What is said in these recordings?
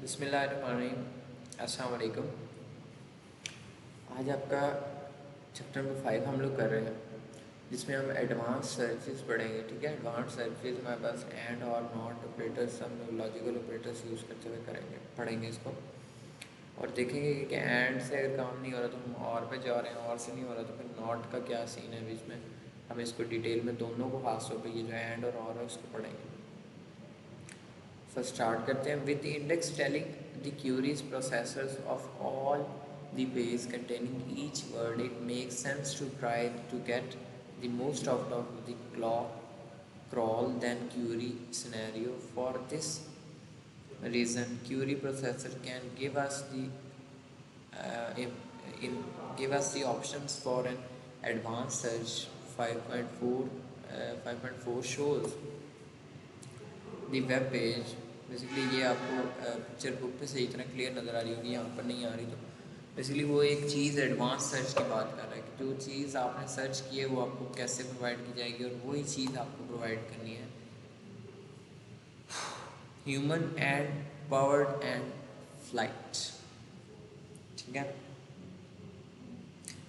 बिस्मिल्लाहिर्रहमानिर्रहीम। अस्सलाम वालेकुम। आज आपका चैप्टर नंबर 5 हम लोग कर रहे हैं, जिसमें हम एडवांस सर्चेस पढ़ेंगे। ठीक है, एडवांस सर्चेस हमारे पास एंड और नॉट ऑपरेटर्स, हम लोग लॉजिकल ऑपरेटर्स यूज़ करते हुए पढ़ेंगे इसको, और देखेंगे कि एंड से अगर काम नहीं हो रहा तो हम और पे जा रहे हैं, और से नहीं हो रहा तो फिर नॉट का क्या सीन है बीच में। हम इसको डिटेल में दोनों को खास तौर पर ये जो एंड और है उसको पढ़ेंगे। फर्स्ट स्टार्ट करते हैं with the index telling the queries processors of all the page containing each word it makes sense to try to get the most out of the crawl than query scenario. For this reason, query processor can give us the give us the options for an advanced search. 5.4 shows the web page. Basically ये आपको picture book पे सही तरह clear नज़र आ रही होगी, यहाँ पर नहीं आ रही। तो बेसिकली वो एक चीज़ एडवांस सर्च की बात कर रहा है कि जो चीज़ आपने सर्च की है वो आपको कैसे प्रोवाइड की जाएगी, और वही चीज़ आपको प्रोवाइड करनी है। Human and powered and flight. ठीक है,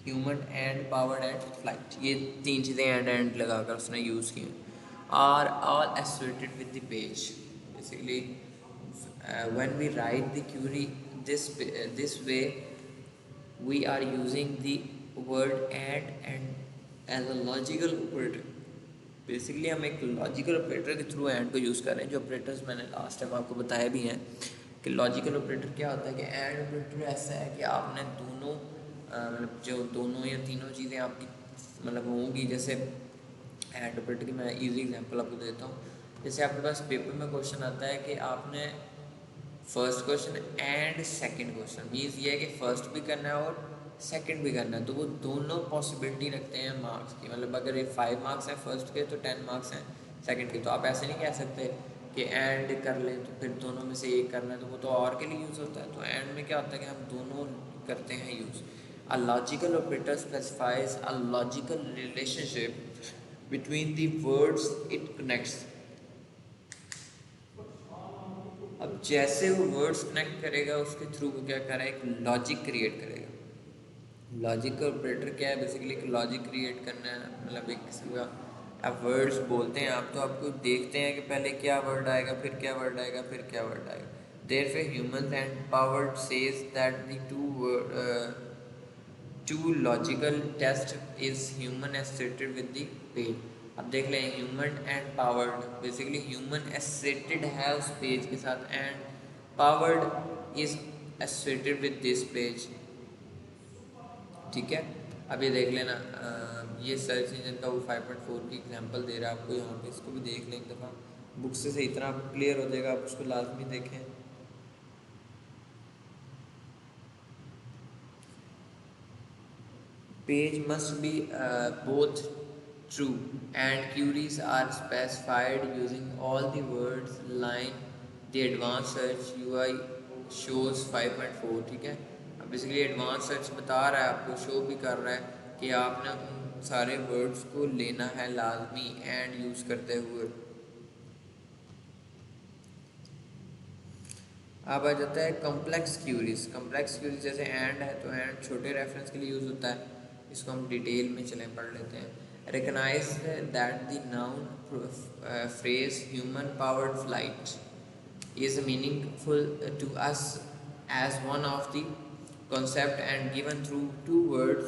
human and powered and flight, ये तीन चीज़ें एंड लगाकर उसने यूज़ की are all associated with the page. Basically when we write the query this way, we are using the word and as a logical operator. Basically हम एक logical operator के through and को use कर रहे हैं। जो operators मैंने last time आपको बताया भी हैं कि लॉजिकल ऑपरेटर क्या होता है कि एंड ऑपरेटर ऐसा है कि आपने दोनों मतलब जो दोनों या तीनों चीज़ें आपकी मतलब होंगी। जैसे एंड ऑपरेटर की मैं इजी एग्जांपल आपको देता हूँ। जैसे आपके पास पेपर में क्वेश्चन आता है कि आपने first question and second question, means ये है कि फर्स्ट भी करना है और सेकंड भी करना है, तो वो दोनों पॉसिबिलिटी रखते हैं मार्क्स की। मतलब अगर ये 5 मार्क्स हैं फर्स्ट के तो 10 मार्क्स हैं सेकंड के। तो आप ऐसे नहीं कह सकते कि एंड कर लें तो फिर दोनों में से एक करना है, तो वो तो और के लिए यूज़ होता है। तो एंड में क्या होता है कि हम दोनों करते हैं use. A logical operator specifies a logical relationship between the words it connects. अब जैसे वो वर्ड्स कनेक्ट करेगा उसके थ्रू वो क्या कर रहा है, एक लॉजिक क्रिएट करेगा। लॉजिक का ऑपरेटर क्या है, बेसिकली एक लॉजिक क्रिएट करना है। मतलब एक किस्म का आप वर्ड्स बोलते हैं आप, तो आपको देखते हैं कि पहले क्या वर्ड आएगा, फिर क्या वर्ड आएगा, फिर क्या वर्ड आएगा। Therefore, humans and powered says that the two logical test is human associated with the page. अब देख लें human and powered, basically human associated है उस पेज के साथ and powered is associated with this page. ठीक है, अब ये देख लेना ये सर्च इंजन का वो 5.4 की एग्जांपल दे रहा है आपको यहाँ पे। इसको भी देख लें एक दफ़ा, बुक से सही तरह आपको क्लियर हो जाएगा, आप उसको लाजमी देखें। Page must be both true and queries are specified using all the words line. The advanced search UI shows 5.4। ठीक है, अब बेसिकली एडवांस सर्च बता रहा है आपको, शो भी कर रहा है कि आपने उन सारे वर्ड्स को लेना है लाजमी एंड यूज़ करते हुए। अब आ जाता है कॉम्प्लेक्स क्यूरीज। कॉम्प्लेक्स क्यूरीज जैसे एंड है तो एंड छोटे रेफरेंस के लिए यूज़ होता है, इसको हम डिटेल में चलें पढ़ लेते हैं। Recognize that the noun phrase human powered flight is meaningful to us as one of the concept and given through two words.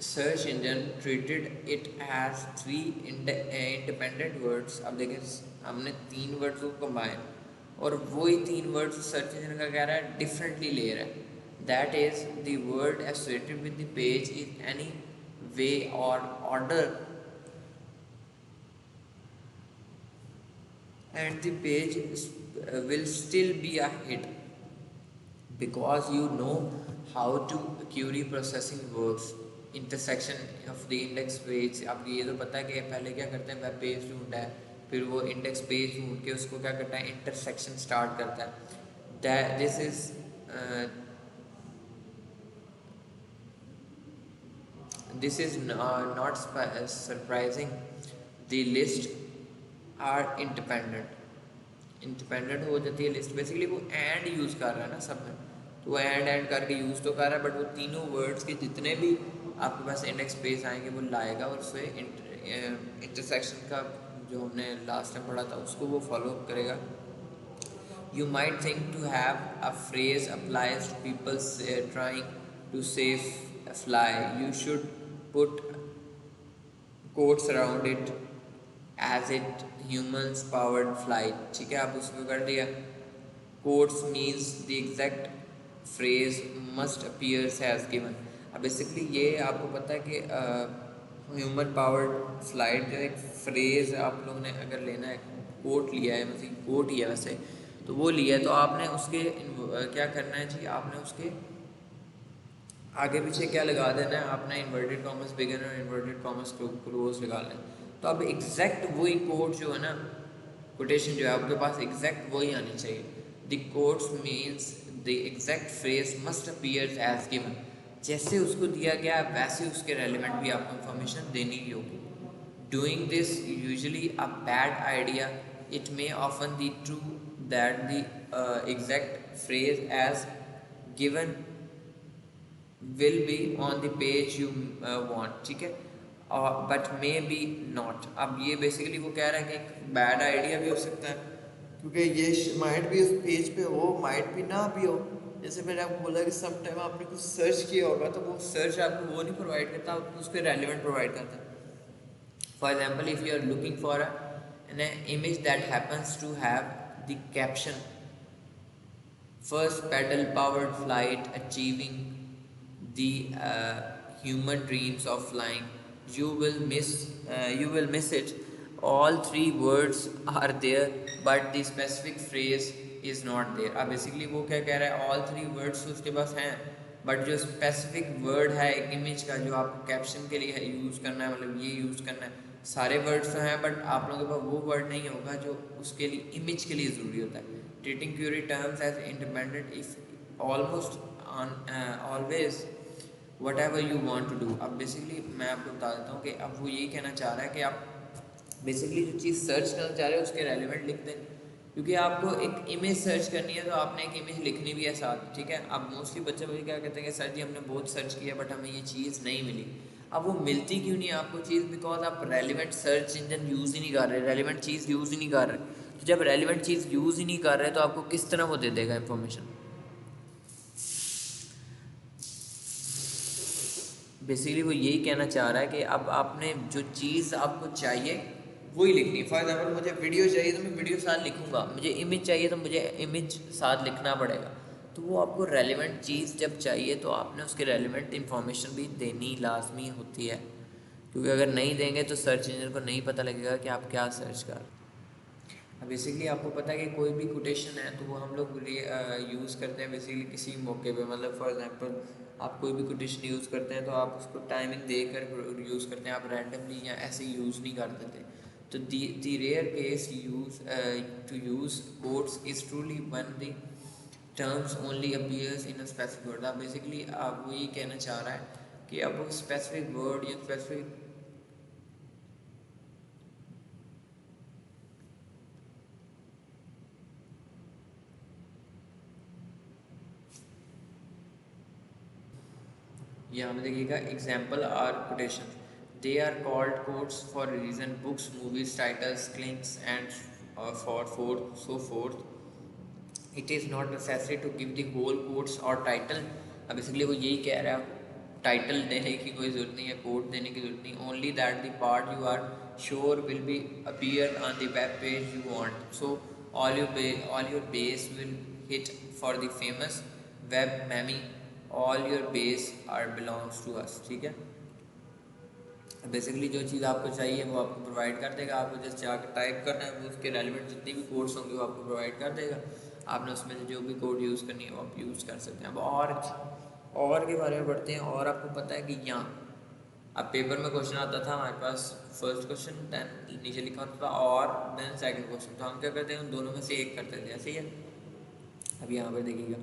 Search engine treated it as three independent words। अब देखें हमने तीन words को combine, और वही तीन words search engine का कह रहा है डिफरेंटली ले रहा है। That is the word associated with the page is any way और order and the page will still be a hit because you know how to query processing works। Intersection of the index page, आपको ये तो पता है कि पहले क्या करते हैं, वेब पेज ढूंढता है, फिर वो इंडेक्स पेज ढूंढ के उसको क्या करता है, इंटरसेक्शन स्टार्ट करता है। That this is not surprising. The list are independent हो जाती है लिस्ट। बेसिकली वो एंड यूज़ कर रहा है ना सब में, तो वो एंड करके यूज़ तो कर रहा है, बट वो तीनों वर्ड्स के जितने भी आपके पास इंडेक्स पेज आएंगे वो लाएगा और उससे इंटरसेक्शन का जो हमने लास्ट टाइम पढ़ा था उसको वो फॉलो अप करेगा। You might think to have a phrase applies to people trying to save a fly. You should put quotes around it as it humans powered flight. ठीक है, आप उसको कर दिया। Quotes means the exact phrase must appears as given. अब basically ये आपको पता है कि ह्यूमन पावर्ड फ्लाइट जो एक फ्रेज आप लोगों ने अगर लेना है, कोट लिया है, मतलब कोट ही है वैसे, तो वो लिया है तो आपने उसके क्या करना है जी, आपने उसके आगे पीछे क्या लगा देना है, आपने इन्वर्टेड कॉमर्स बिगिन और इन्वर्टेड कॉमर्स क्लोज लगा लेना है। तो अब एग्जैक्ट वही कोट जो है ना, कोटेशन जो है आपके पास एग्जैक्ट वही आनी चाहिए। The quotes means the exact phrase must appear as given. जैसे उसको दिया गया वैसे उसके रेलिवेंट भी आपको इंफॉर्मेशन देनी ही होगी। Doing this usually a bad idea, it may often the true that the exact phrase as given will be on the page you want, ठीक है, बट मे बी नॉट। अब ये बेसिकली वो कह रहा है कि एक बैड आइडिया भी हो सकता है, क्योंकि ये माइट भी उस पेज पे हो, माइट भी ना भी हो। जैसे मैंने आपको बोला कि सम टाइम आपने कुछ सर्च किया होगा तो वो सर्च आपको वो नहीं प्रोवाइड करता, आपको उस पर रेलिवेंट प्रोवाइड करता है। For example, if you are looking for an image that happens to have the caption first pedal powered flight achieving the human dreams of flying, you will miss it. All three words are there but the specific phrase is not there। अब basically वो क्या कह रहा है, all three words उसके पास हैं but जो specific word है एक इमेज का जो आपको कैप्शन के लिए यूज़ करना है, मतलब ये यूज़ करना है, सारे वर्ड्स तो हैं बट आप लोगों के पास वो वर्ड नहीं होगा जो उसके लिए इमेज के लिए ज़रूरी होता है। Treating query terms as independent if almost always whatever you want to do. अब बेसिकली मैं आपको बता देता हूँ कि अब वो यही कहना चाह रहा है कि आप बेसिकली जो चीज़ सर्च करना चाह रहे हो उसके रेलिवेंट लिख दें, क्योंकि आपको एक इमेज सर्च करनी है तो आपने एक इमेज लिखनी भी है साथ, ठीक है। अब मोस्टली बच्चे मुझे क्या कहते हैं कि सर जी हमने बहुत सर्च किया बट हमें ये चीज़ नहीं मिली। अब वो मिलती क्यों नहीं आपको चीज़, बिकॉज आप रेलिवेंट सर्च इंजन यूज़ ही नहीं कर रहे, रेलिवेंट चीज़ यूज़ ही नहीं कर रहे। तो जब रेलिवेंट चीज़ यूज़ ही नहीं कर रहे तो आपको किस तरह वो दे देगा इन्फॉर्मेशन। बेसिकली वो यही कहना चाह रहा है कि अब आपने जो चीज़ आपको चाहिए वही लिखनी है। फॉर एग्जाम्पल मुझे वीडियो चाहिए तो मैं वीडियो साथ लिखूँगा, मुझे इमेज चाहिए तो मुझे इमेज साथ लिखना पड़ेगा। तो वो आपको रेलिवेंट चीज़ जब चाहिए तो आपने उसके रेलिवेंट इन्फॉर्मेशन भी देनी लाजमी होती है, क्योंकि अगर नहीं देंगे तो सर्च इंजन को नहीं पता लगेगा कि आप क्या सर्च कर। अब बेसिकली आपको पता है कि कोई भी कोटेशन है तो वो हम लोग यूज़ करते हैं बेसिकली किसी मौके पे, मतलब फॉर एग्जांपल आप कोई भी कोटेशन यूज़ करते हैं तो आप उसको टाइमिंग देकर यूज़ करते हैं, आप रैंडमली या ऐसे यूज़ नहीं कर देते। तो the rare case use to use codes is truly one the terms only appears in a specific word. आप बेसिकली आप वो ये कहना चाह रहा है कि अब स्पेसिफिक वर्ड या स्पेसिफिक यहाँ पे देखिएगा example are quotation, they are called quotes for reason, books movies titles clinks and for forth so forth. It is not necessary to give the whole quotes और टाइटल। अब basically वो यही कह रहा है टाइटल देने की कोई ज़रूरत नहीं है, कोट देने की ज़रूरत नहीं, only that the part you are sure will be appear on the web page you want. So all your base will hit for the famous web meme, all your base are belongs to us, ठीक है। Basically जो चीज़ आपको चाहिए वो आपको provide कर देगा, आपको जस्ट जाकर टाइप करना है, वो उसके रेलिवेंट जितनी भी कोड्स होंगे वो आपको प्रोवाइड कर देगा, आपने उसमें से जो भी कोड यूज़ करनी है वो आप यूज़ कर सकते हैं। अब और के बारे में पढ़ते हैं। और आपको पता है कि यहाँ अब पेपर में क्वेश्चन आता था हमारे पास, फर्स्ट क्वेश्चन देन नीचे लिखा होता था और देन सेकंड क्वेश्चन, तो हम क्या करते हैं उन दोनों में से एक करते थे, ऐसे ही है। अब यहाँ पर देखिएगा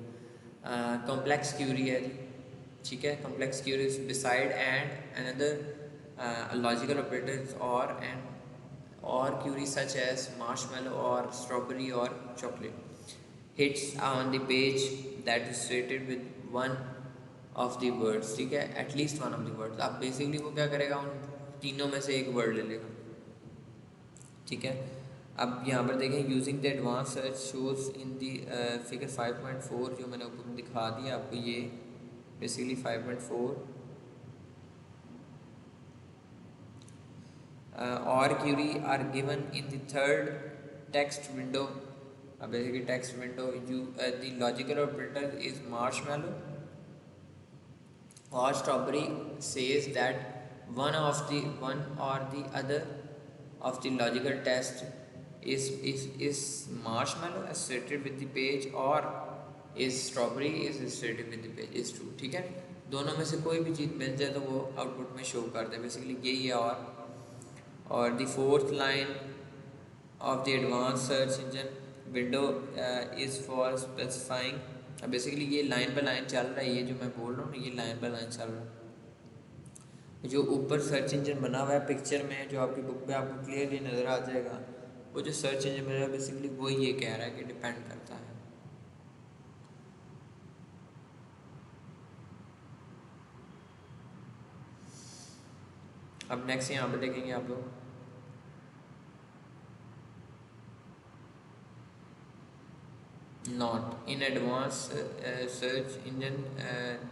कॉम्प्लेक्स क्यूरी है जी, ठीक है। Complex query is beside and another logical operators और and or queries such as marshmallow or strawberry or chocolate hits on the page that is related with one of the words, ठीक है, at least one of the words. अब basically वो क्या करेगा, उन तीनों में से एक वर्ड ले लेगा, ठीक है। अब यहाँ पर देखें, using the advance search shows in the figure 5.4 जो मैंने आपको दिखा दिया आपको, ये बेसिकली 5.4 और query are given in the third text window. अब basically text window you the logical operator is marshmallow or strawberry says that one or the other of the logical test is marshmallow associated with the page or is strawberry is associated with the page is true, ठीक है। दोनों में से कोई भी चीज़ मिल जाए तो वो आउटपुट में शो कर दे, बेसिकली यही है। और the fourth line of the advanced search engine window is for specifying। अब बेसिकली ये लाइन बाय लाइन चल रहा है, ये जो मैं बोल रहा हूँ ना, ये लाइन बाय लाइन चल रहा है। जो ऊपर सर्च इंजन बना हुआ है पिक्चर में, जो आपकी बुक पे आपको क्लियरली नज़र आ जाएगा, वो जो सर्च इंजन बना है बेसिकली वो ये कह रहा है कि डिपेंड करता है। अब नेक्स्ट यहाँ पे देखेंगे आप लोग, not in advanced search engine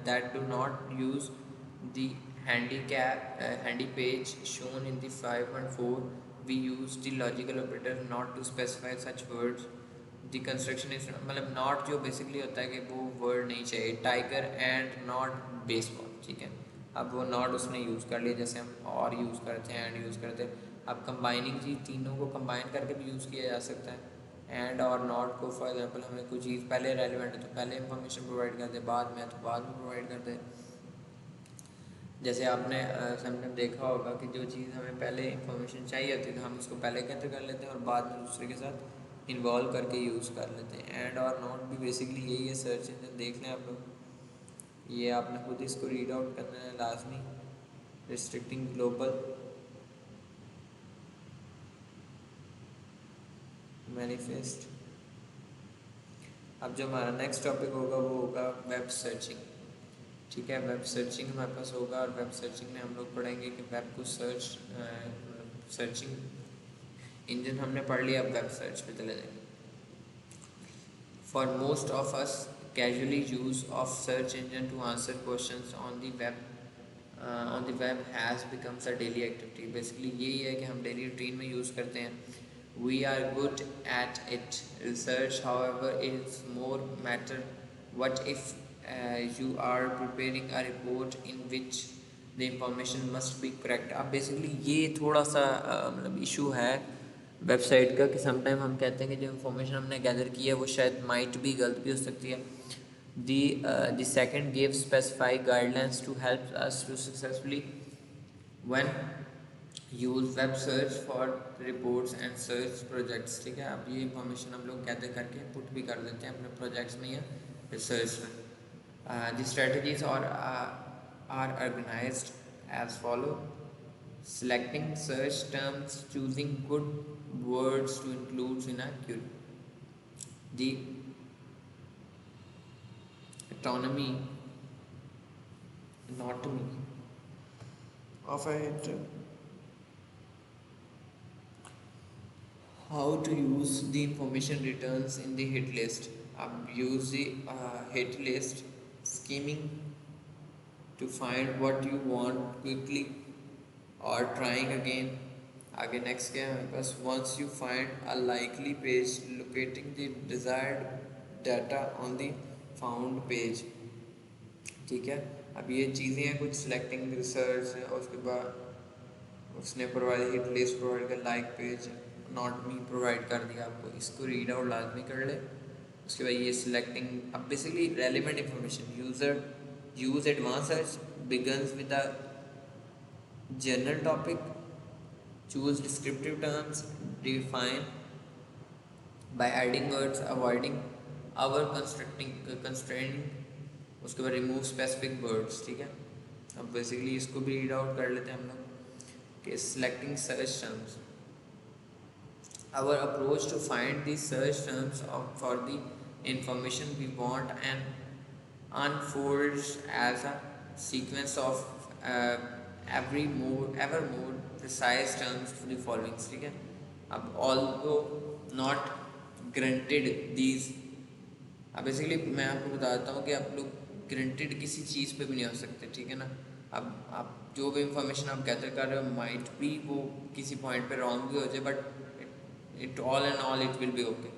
that do not use the handy page shown in the 5.4, we use the logical operator not to specify such words। the construction is मतलब not जो basically होता है कि वो word नहीं चाहिए, tiger and not baseball, ठीक है। अब वो नॉट उसने यूज़ कर लिया, जैसे हम और यूज़ करते हैं, एंड यूज़ करते हैं। अब कंबाइनिंग चीज़ तीनों को कंबाइन करके भी यूज़ किया जा सकता है। एंड और नॉट को फॉर एग्जांपल हमें कोई चीज़ पहले रेलिवेंट है तो पहले इंफॉर्मेशन प्रोवाइड करते, बाद में तो बाद में प्रोवाइड करते। जैसे आपने समटाइम देखा होगा कि जो चीज़ हमें पहले इंफॉर्मेशन चाहिए होती है तो हम उसको पहले कैंसिल कर लेते हैं और बाद में दूसरे के साथ इन्वॉल्व करके यूज़ कर लेते हैं। एंड और नॉट भी बेसिकली यही है सर्च इंजन, देख लें आप लोग, ये आपने खुद इसको रीड आउट करना है लाजमी। Restricting global manifest. अब जो हमारा नेक्स्ट टॉपिक होगा वो होगा वेब सर्चिंग, ठीक है। वेब सर्चिंग हमारे पास होगा और वेब सर्चिंग में हम लोग पढ़ेंगे कि वेब को सर्चिंग इंजन हमने पढ़ लिया, अब वेब सर्च पे चले जाएंगे। For most of us casually use of search engine to answer questions on the web has becomes a daily activity. Basically यही है कि हम डेली रूटीन में यूज़ करते हैं। We are good at it. Research, however, is more matter. What if you are preparing a report in which the information must be correct? अब basically ये थोड़ा सा मतलब इशू है वेबसाइट का कि समटाइम हम कहते हैं कि जो इन्फॉर्मेशन हमने गैदर की है वो शायद माइट भी गलत भी हो सकती है। The second gives specified guidelines to help us to successfully when use web search for reports and search projects, ठीक है। अब ये इंफॉर्मेशन हम लोग गैदर करके पुट भी कर देते हैं अपने प्रोजेक्ट्स में या रिसर्च में। द स्ट्रेटजीज और are organized as follow. selecting search terms, choosing good words to include in a query, the autonomy of a hit, how to use the information returns in the hit list। अब use the hit list scheming to find what you want quickly or trying again। आगे next क्या है हमारे पास, once you find a likely page, locating the desired data on the found page, ठीक है। अब ये चीज़ें हैं कुछ, सेलेक्टिंग रिसर्च है और उसके बाद उसने प्रोवाइड हिट लिस्ट प्रोवाइड कर, like page not me provide कर दिया आपको, इसको रीड आउट लाजमी कर ले। उसके बाद ये सिलेक्टिंग, अब basically relevant information, user use advance search begins with a general topic, choose descriptive terms, define by adding words, avoiding our constraining, उसके बाद रिमूव स्पेसिफिक वर्ड्स, ठीक है। अब बेसिकली इसको भी रीड आउट कर लेते हैं हम लोग कि selecting search terms, Our approach to find the search terms for the information we want and unfolds as a sequence of uh, ever more precise terms for the following. ठीक है, अब although not granted these, अब basically मैं आपको बताता हूँ कि आप लोग ग्रंटेड किसी चीज़ पे भी नहीं हो सकते, ठीक है ना। अब आप जो भी इंफॉर्मेशन आप गैदर कर रहे हो माइट भी वो किसी पॉइंट पे रॉन्ग भी हो जाए, but it all and all it will be okay.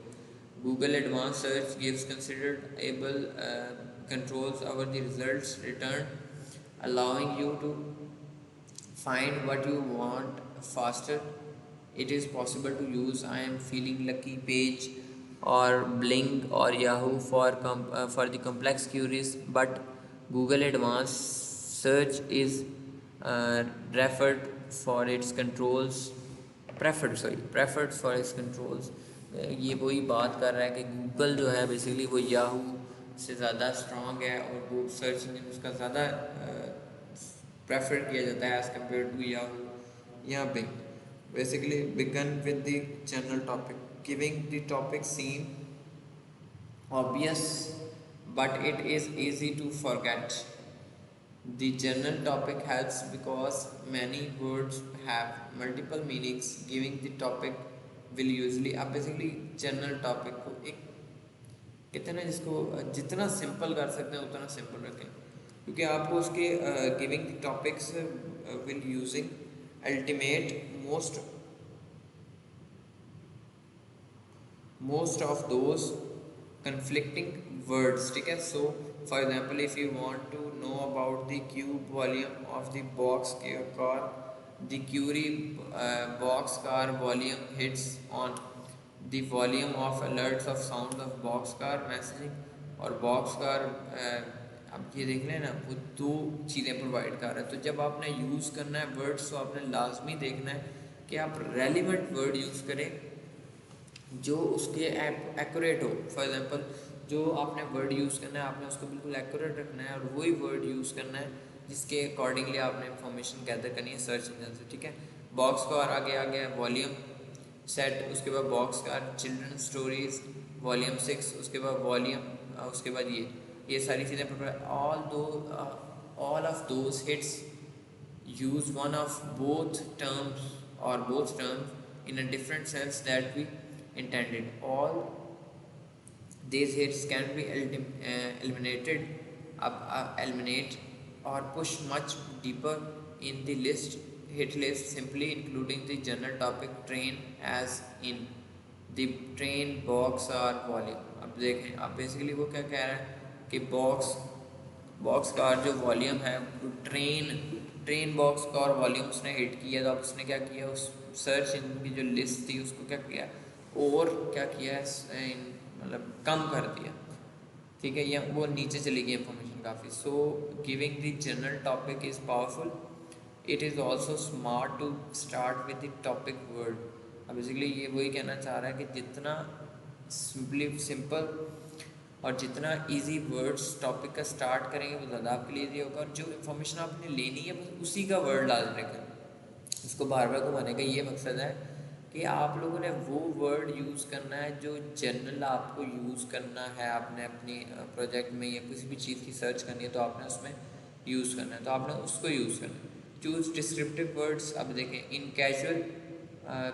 Google advance search gives considered able controls over the results returned, allowing you to find what you want faster. It is possible to use I am feeling lucky page or Bling or Yahoo for the complex queries, but Google Advanced Search is referred for its controls preferred for its controls। ये वही बात कर रहा है कि Google जो है basically वो याहू से ज़्यादा स्ट्रॉन्ग है और वो सर्च इंजन उसका ज़्यादा प्रेफर किया जाता है एज कम्पेयर टू याहू या Bing. Basically begin with the general topic, giving the topic seem obvious but it is easy to forget. The general topic helps because many words have multiple meanings. Giving the topic will usually, आप basically general topic को एक कहते हैं ना जिसको जितना simple कर सकते हैं उतना सिंपल रखें, क्योंकि आपको उसके giving the topics will using ultimate most of those conflicting words, ठीक है। So for example if you want to know about the cube volume of the box car, the query box car volume hits on the volume of alerts of sound of box car messaging और box car अब ये देख लें ना वो दो चीज़ें provide कर रहा है। तो जब आपने यूज़ करना है वर्ड्स तो आपने लाजमी देखना है कि आप रेलिवेंट वर्ड यूज़ करें जो उसके एक्यूरेट हो। फॉर एग्जांपल जो आपने वर्ड यूज़ करना है आपने उसको बिल्कुल एक्यूरेट रखना है और वही वर्ड यूज़ करना है जिसके अकॉर्डिंगली आपने इंफॉर्मेशन गैदर करनी है सर्च इंजन से, ठीक है। बॉक्स का और आगे आ गया वॉल्यूम सेट, उसके बाद बॉक्स का चिल्ड्रन स्टोरीज वॉल्यूम 6, उसके बाद वॉल्यूम उसके बाद ये सारी चीज़ें all of those hits use one of both terms or both terms in a different sense that we intended. All these hits can be eliminate or push much deeper in the hit list simply including the general topic train as in the train box or volume। अब देखें अब basically वो क्या कह रहा है कि box का जो वॉल्यूम है ट्रेन बॉक्स का और वॉल्यूम उसने हिट किया तो अब उसने क्या किया उस सर्च इंजन की जो लिस्ट थी उसको क्या किया और क्या किया मतलब कम कर दिया, ठीक है। या वो नीचे चली गई इंफॉर्मेशन काफ़ी। So giving the general topic is powerful, it is also smart to start with the topic word. अब बेसिकली ये वही कहना चाह रहा है कि जितना सिंपल और जितना इजी वर्ड्स टॉपिक का स्टार्ट करेंगे वो ज़्यादा आपके लिए इजी होगा और जो इन्फॉर्मेशन आपने लेनी है बस उसी का वर्ड डाल रखें। उसको बार बार घुमाने का ये मकसद है कि आप लोगों ने वो वर्ड यूज़ करना है जो जनरल आपको यूज़ करना है। आपने अपनी प्रोजेक्ट में या किसी भी चीज़ की सर्च करनी है तो आपने उसमें यूज़ करना है तो आपने उसको यूज़ करना है। Choose descriptive words. अब देखें in casual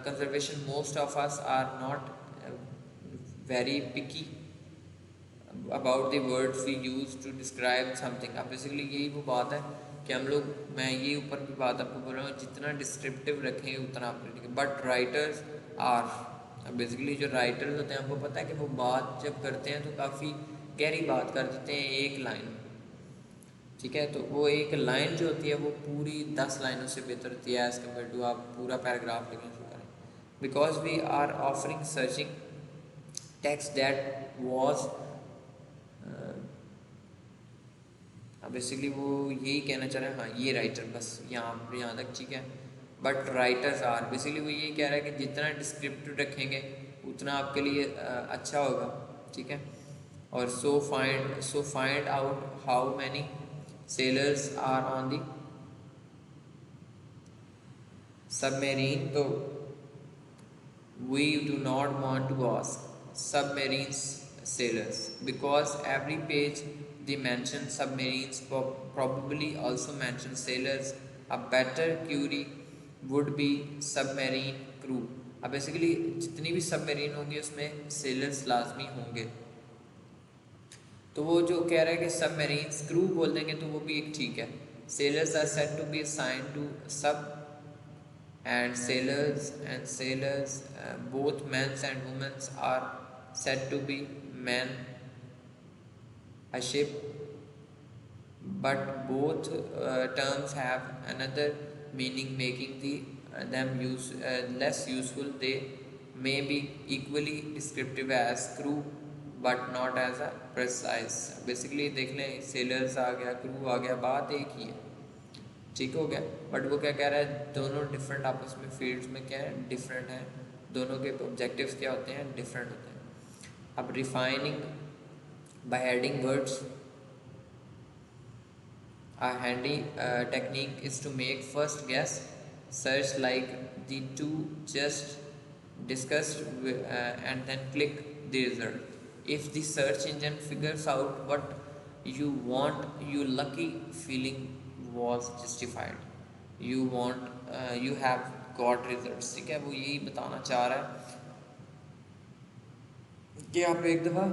conservation most of us are not very picky about the words we use to describe something. अब बेसिकली यही वो बात है कि हम लोग, मैं ये ऊपर भी बात आपको बोल रहा हूँ, जितना डिस्क्रिप्टिव रखें उतना आपको ठीक है। बट राइटर्स आर, अब बेसिकली जो राइटर्स होते हैं हमको पता है कि वो बात जब करते हैं तो काफ़ी गहरी बात कर देते हैं एक लाइन, ठीक है। तो वो एक लाइन जो होती है वो पूरी 10 लाइनों से बेहतर होती है एज़ कम्पेयर टू आप पूरा पैराग्राफ लिखना शुरू करें। Because we are offering searching text that was, अब बेसिकली वो यही कहना चाह रहे हैं, हाँ ये राइटर बस यहाँ तक ठीक है। बट राइटर्स आर, बेसिकली वो यही कह रहा है कि जितना डिस्क्रिप्टिव रखेंगे उतना आपके लिए अच्छा होगा, ठीक है। और so find out how many sailors are on the submarine. तो We do not want to ask submarines sailors because every page they mention submarines probably also mention sailors. A better query would be submarine crew. अब basically जितनी भी submarine होंगी उसमें sellers लाजमी होंगे, तो वो जो कह रहा है कि सबमरीन क्रू बोल देंगे तो वो भी एक ठीक है. Sailors are set to be assigned to sub and sailors both men and women are said to be men a ship, but both terms have another meaning making them less useful. They may be equally descriptive as crew but not as a precise. Basically देख लें sailors आ गया, crew आ गया, बात एक ही है, ठीक हो गया. बट वो क्या कह रहा है, दोनों डिफरेंट आपस में फील्ड्स में क्या है, डिफरेंट है. दोनों के ऑब्जेक्टिव्स क्या होते हैं, डिफरेंट होते हैं. अब refining bye adding words, a handy technique is to make first guess search like the two just discussed and then click the result. If the search engine figures out what you want, your lucky feeling was justified. You have got results. ठीक है, वो यही बताना चाह रहा है कि आप एक दफ़ा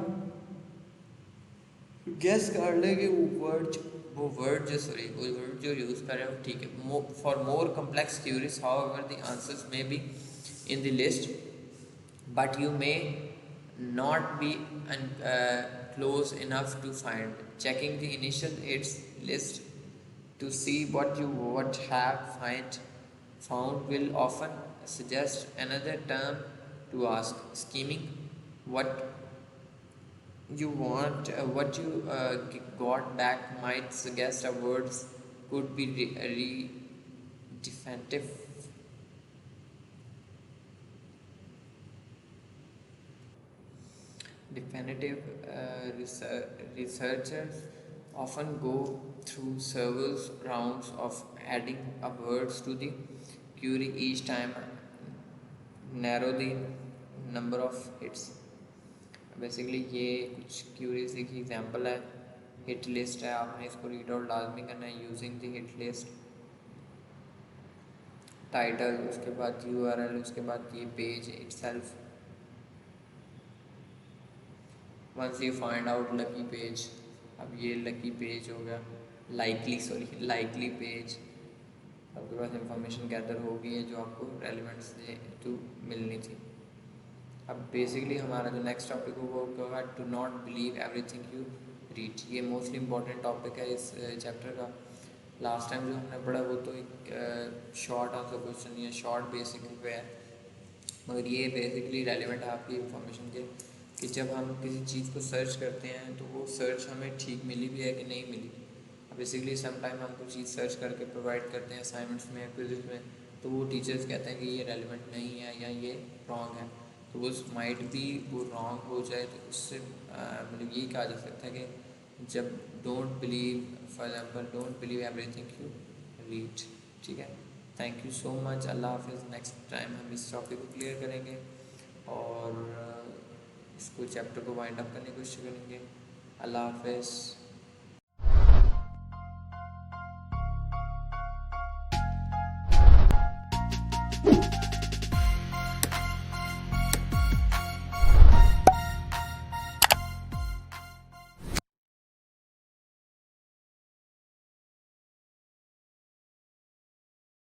गेस कर ले कि वो वर्ड जो यूज़ कर रहे हो ठीक है. For more complex queries however the answers may be in the list, but you may not be close enough to find. Checking the initial hits list to see what have found will often suggest another term to ask. Scheming what you want, what you got back might suggest a words could be definitive. Definitive researchers often go through several rounds of adding a words to the query each time, narrow the number of hits. Basically ये कुछ curies की example है. Hit list है, आपने इसको read out लाजमी करना है using the hit list. Title, उसके बाद यूआरएल, उसके बाद ये page itself. Once you find out lucky page, अब ये लकी पेज हो गया, लाइकली पेज. आपके पास इंफॉर्मेशन गैदर हो गई है जो आपको रेलिवेंट से टू मिलनी थी. अब बेसिकली हमारा जो नेक्स्ट टॉपिक होगा वो होगा to not believe everything you read. ये मोस्टली इंपॉर्टेंट टॉपिक है इस चैप्टर का. लास्ट टाइम जो हमने पढ़ा वो तो एक शॉर्ट आंसर क्वेश्चन या शॉर्ट बेसिक पे है, मगर ये बेसिकली रेलिवेंट है आपकी इंफॉर्मेशन के कि जब हम किसी चीज़ को सर्च करते हैं तो वो सर्च हमें ठीक मिली भी है कि नहीं मिली. बेसिकली समटाइम हम कोई चीज़ सर्च करके प्रोवाइड करते हैं असाइनमेंट्स में, क्विज़ में, तो वो टीचर्स कहते हैं कि ये रेलिवेंट नहीं है या ये रॉन्ग है. तो वो माइट भी वो रॉन्ग हो जाए, तो उससे मतलब ये कहा जा सकता है कि जब don't believe, for example don't believe everything you read. ठीक है, थैंक यू सो मच. अल्लाह हाफिज़. नेक्स्ट टाइम हम इस टॉपिक को क्लियर करेंगे और इसको चैप्टर को वाइंड अप करने की कोशिश करेंगे. अल्लाह हाफिज़.